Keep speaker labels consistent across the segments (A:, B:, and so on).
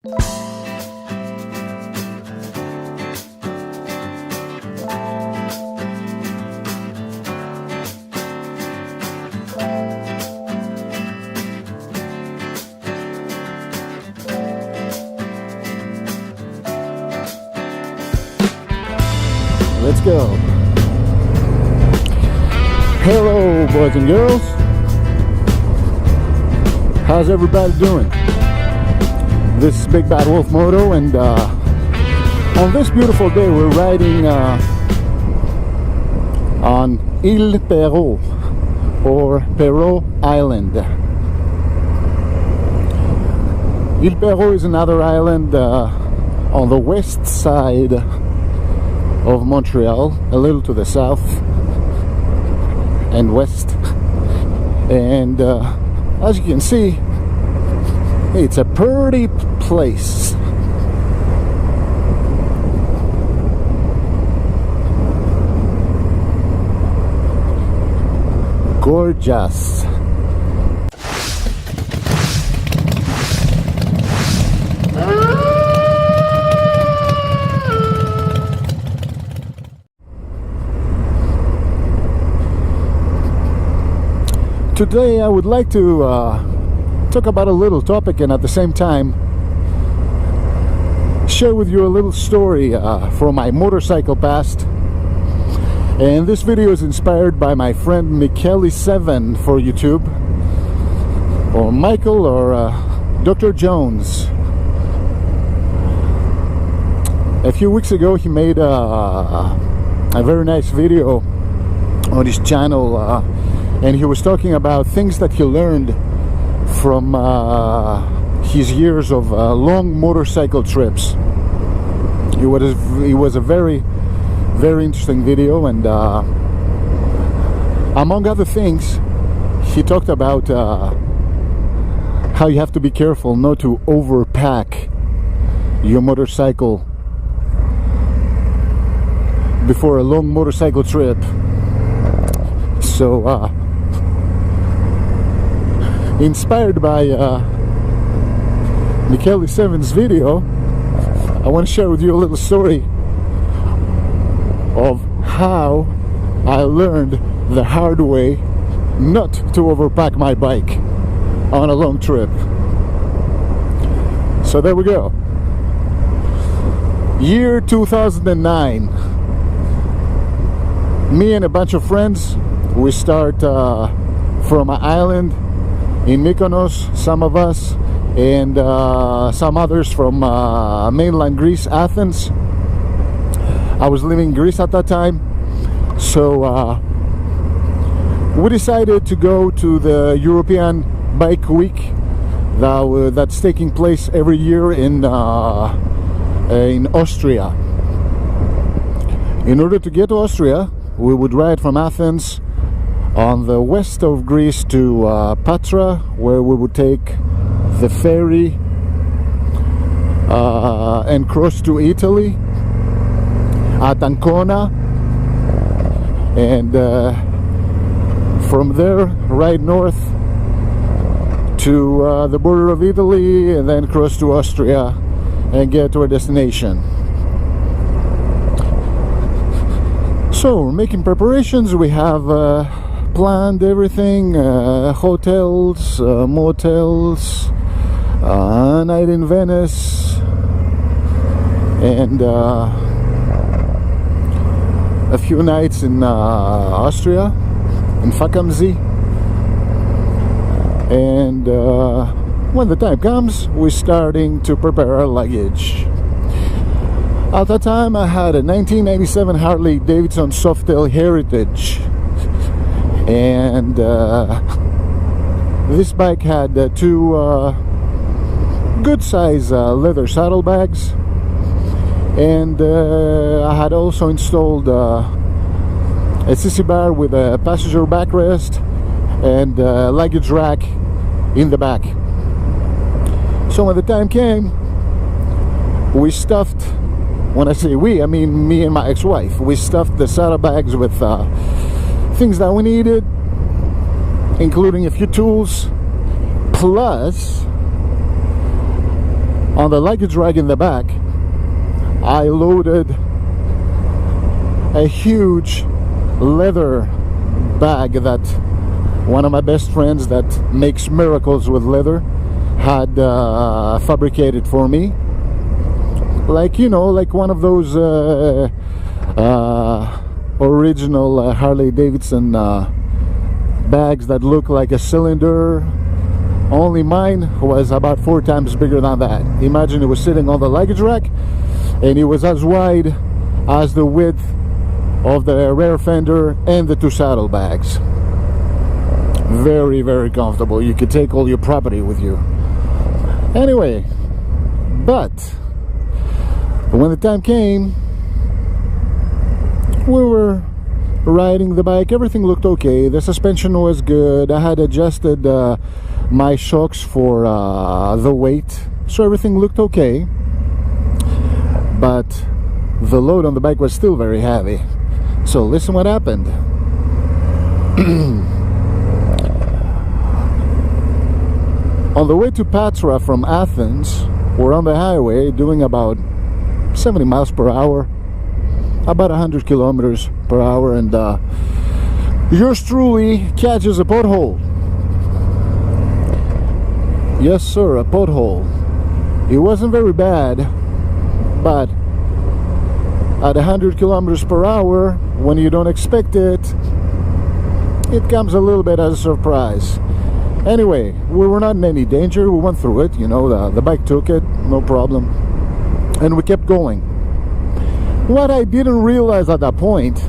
A: Let's go. Hello, boys and girls. How's everybody doing? This is BigBadWolfMoto, and on this beautiful day we're riding on Île Perrot, or Perrot Island. Île Perrot is another island on the west side of Montreal, a little to the south and west, and as you can see, it's a pretty place. Gorgeous. Today I would like to talk about a little topic, and at the same time share with you a little story from my motorcycle past. And this video is inspired by my friend Maikeli7 for YouTube, or Michael, or Dr. Jones. A few weeks ago he made a very nice video on his channel, and he was talking about things that he learned from his years of long motorcycle trips. It was a very interesting video, and among other things he talked about how you have to be careful not to overpack your motorcycle before a long motorcycle trip. So inspired by Maikeli7's video, I want to share with you a little story of how I learned the hard way not to overpack my bike on a long trip. So there we go. Year 2009. Me and a bunch of friends, we start from an island in Mykonos, some of us, and some others from mainland Greece, Athens. I was living in Greece at that time, so we decided to go to the European Bike Week that's taking place every year in Austria. In order to get to Austria, we would ride from Athens on the west of Greece to Patra, where we would take the ferry and cross to Italy at Ancona, and from there ride north to the border of Italy, and then cross to Austria and get to our destination. So we're making preparations. We have planned everything, hotels, motels, a night in Venice, and a few nights in Austria, in Fakamzi. And when the time comes, we're starting to prepare our luggage. At that time I had a 1997 Harley Davidson Softail Heritage, and this bike had two good size leather saddlebags, and I had also installed a sissy bar with a passenger backrest and a luggage rack in the back. So when the time came, we stuffed, when I say we, I mean me and my ex-wife, we stuffed the saddlebags with things that we needed, including a few tools, plus On the luggage rack in the back, I loaded a huge leather bag that one of my best friends that makes miracles with leather had fabricated for me. Like, you know, like one of those original Harley Davidson bags that look like a cylinder. Only mine was about 4 times bigger than that. Imagine it was sitting on the luggage rack, and it was as wide as the width of the rear fender and the 2 saddlebags. Very, very comfortable. You could take all your property with you. Anyway, but when the time came, we were riding the bike. Everything looked okay. The suspension was good. I had adjusted my shocks for the weight, so everything looked okay. But the load on the bike was still very heavy. So listen what happened. On the way to Patra from Athens, we're on the highway doing about 70 miles per hour, about 100 kilometers per hour, and yours truly catches a pothole. Yes sir, a pothole. It wasn't very bad, but at 100 kilometers per hour, when you don't expect it, it comes a little bit as a surprise. Anyway, we were not in any danger. We went through it, you know, the bike took it, no problem, and we kept going. What I didn't realize at that point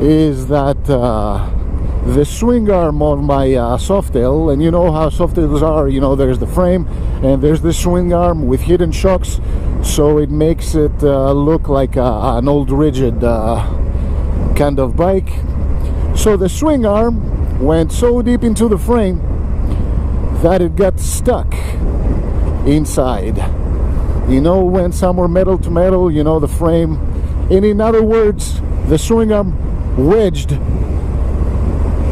A: is that the swing arm on my Softail, and you know how Softails are, you know, there's the frame and there's the swing arm with hidden shocks, so it makes it look like an old rigid kind of bike. So the swing arm went so deep into the frame that it got stuck inside. You know, when some were metal to metal, you know, the frame, and in other words, the swing arm wedged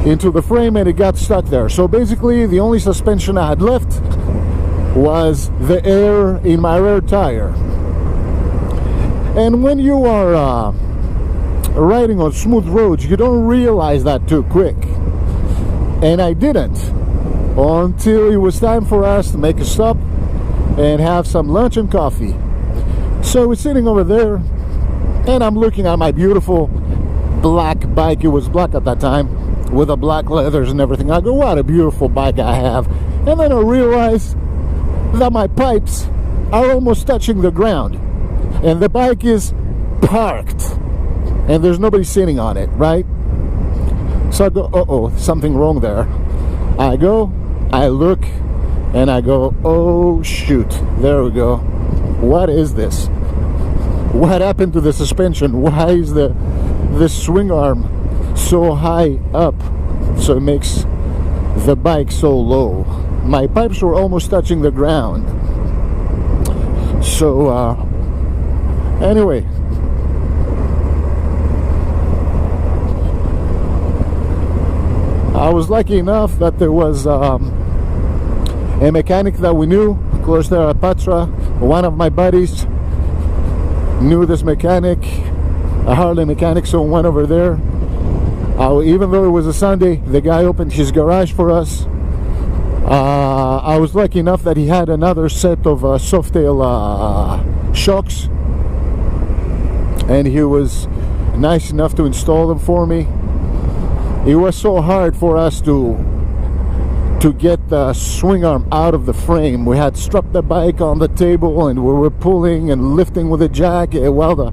A: into the frame and it got stuck there. So basically the only suspension I had left was the air in my rear tire. And when you are riding on smooth roads, you don't realize that too quick. And I didn't until it was time for us to make a stop and have some lunch and coffee. So we're sitting over there and I'm looking at my beautiful black bike. It was black at that time with the black leathers and everything. I go, what a beautiful bike I have. And then I realize that my pipes are almost touching the ground and the bike is parked and there's nobody sitting on it, right? So I go, uh-oh, something wrong there. I go, I look, and I go, oh shoot, there we go. What is this? What happened to the suspension? Why is the swing arm so high up, so it makes the bike so low? My pipes were almost touching the ground. So anyway, I was lucky enough that there was a mechanic that we knew close there at Patra. One of my buddies knew this mechanic, a Harley mechanic, so we went over there. Even though it was a Sunday, the guy opened his garage for us. I was lucky enough that he had another set of Softail shocks, and he was nice enough to install them for me. It was so hard for us to get the swing arm out of the frame. We had strapped the bike on the table and we were pulling and lifting with a jack while the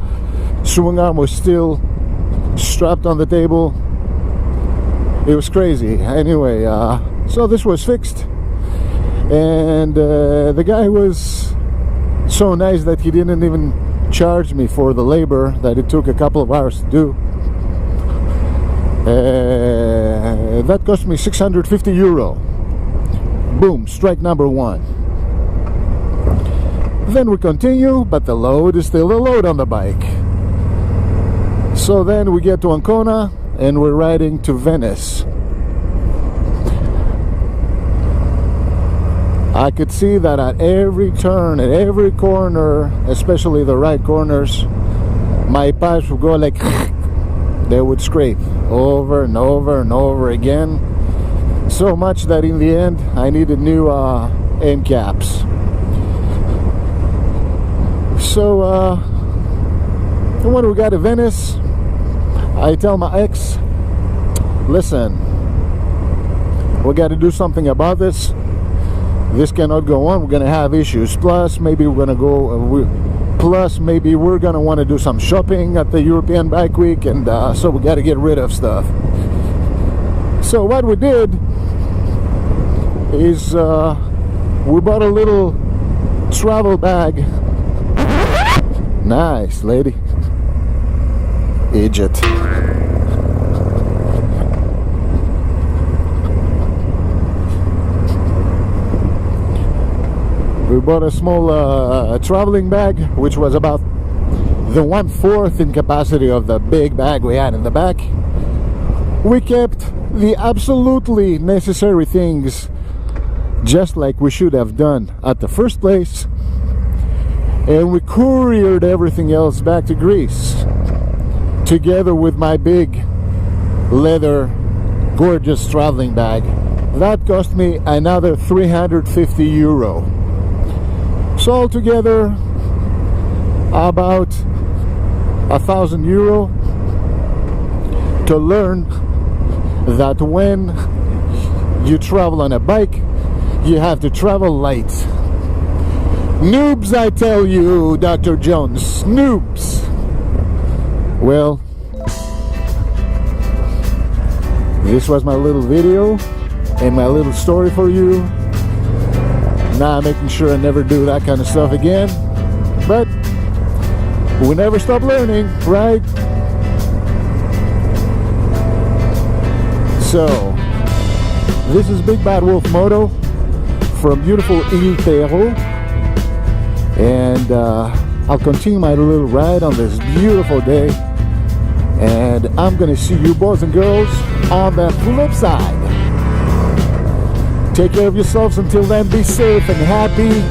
A: swing arm was still strapped on the table. It was crazy. Anyway, so this was fixed, and the guy was so nice that he didn't even charge me for the labor that it took a couple of hours to do. That cost me 650 euro. Boom, strike number one. Then we continue, but the load is still a load on the bike. So then we get to Ancona and we're riding to Venice. I could see that at every turn, at every corner, especially the right corners, my pipes would go like they would scrape over and over and over again, so much that in the end I needed new end caps. So when we got to Venice, I tell my ex, listen, we got to do something about this. This cannot go on. We're gonna have issues. Plus maybe we're gonna go maybe we're gonna want to do some shopping at the European Bike Week, and so we got to get rid of stuff. So what we did is we bought a little travel bag. Nice, lady. Idiot. We bought a small traveling bag, which was about the 1/4 in capacity of the big bag we had in the back. We kept the absolutely necessary things just like we should have done at the first place, and we couriered everything else back to Greece, together with my big leather gorgeous traveling bag. That cost me another 350 euro. So altogether about 1,000 euro to learn that when you travel on a bike, you have to travel light. Noobs, I tell you, Dr. Jones, noobs. Well, this was my little video and my little story for you. Now I'm making sure I never do that kind of stuff again. But we never stop learning, right? So, this is BigBadWolfMoto from beautiful Ile Perrot. And I'll continue my little ride on this beautiful day. And I'm gonna see you boys and girls on the flip side. Take care of yourselves. Until then, be safe and happy.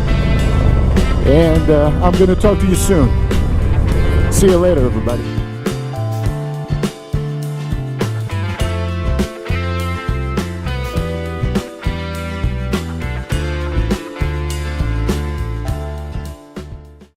A: And I'm gonna talk to you soon. See you later, everybody.